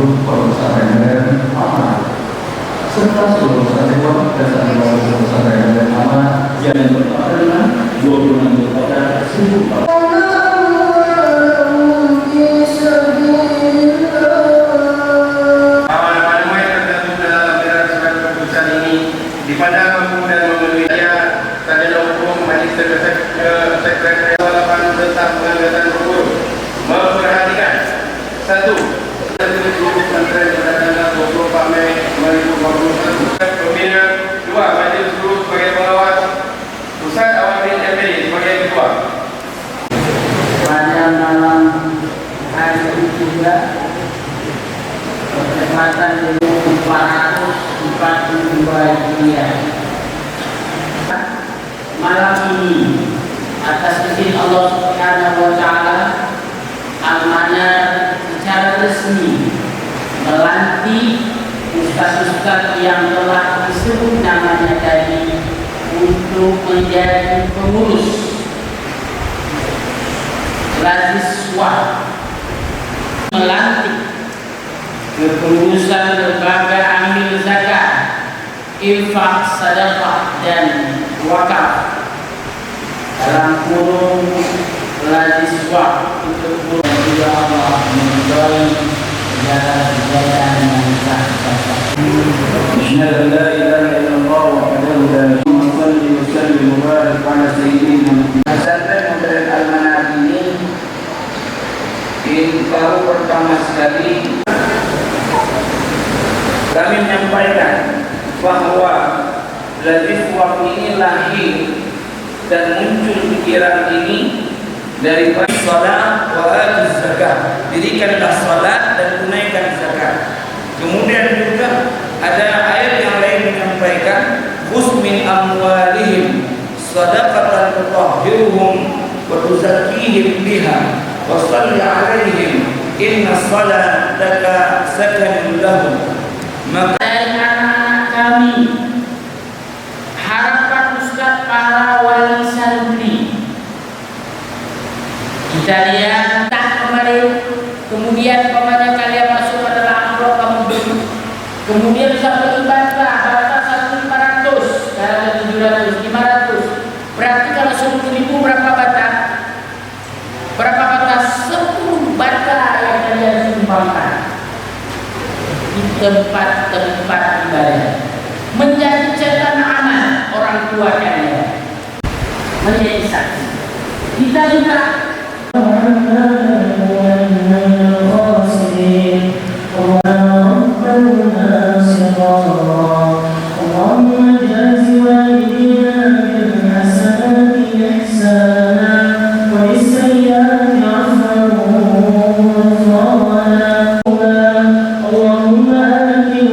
untuk pesantren aman serta seluruh santriwan dan santriwati pesantren aman yang bertepatan dengan 26 Zulqa'dah 1444. Di pada mampu dan memenuhi daya sarjana hukum Majlis Sekretariat Lapangan tentang pengangkatan guru memperhatikan: 1. Pesantren pada tanggal 24 Mei 2021. Pembina 2. Majlis Guru sebagai pengawas, Ustaz Awaludin MPD sebagai ketua. Pada malam hari ini juga bertepatan dengan 442 Hijriah. Malam ini atas izin Allah Subhanahu wa taala, Al-Manar secara resmi melantik ustaz-ustaz yang telah disebut namanya tadi untuk menjadi pengurus Laziswa, melantik kepengurusan lembaga amil zakat, infak, sedekah dan wakaf dalam kurung Laziswa untuk juga Allah meridhai segala kejayaan yang sah. Asyhadu an la ilaha illallah wahdahu la syarika lahu wa mubarak ala sayyidina Muhammad. Pesantren modern Al-Manar ini baru pertama sekali kami menyampaikan bahwa Laziswa ini lahir dan muncul pikiran ini dari salat wa atuz zakat. Dirikanlah salat dan tunaikan zakat. Kemudian juga ada ayat yang lain menyampaikan khudz min amwalihim shadaqatan tutahhiruhum wa tuzakkihim biha wa shalli 'alaihim inna salataka sakanun lahum. Maka dari anak-anak kami, harapan Ustaz para wali santri, kita lihat tak kemarin, kemudian pamannya kalian masuk adalah amplop kamu beli, kemudian sampai dibantah batas 1.500, sekarang 700, 500. Berarti kalau 10.000 berapa bata? Berapa bata? 10 bata yang kalian sumbangkan di tempat-tempat ibadah, menjadi catatan aman orang tua kalian, menjadi saksi. Kita juga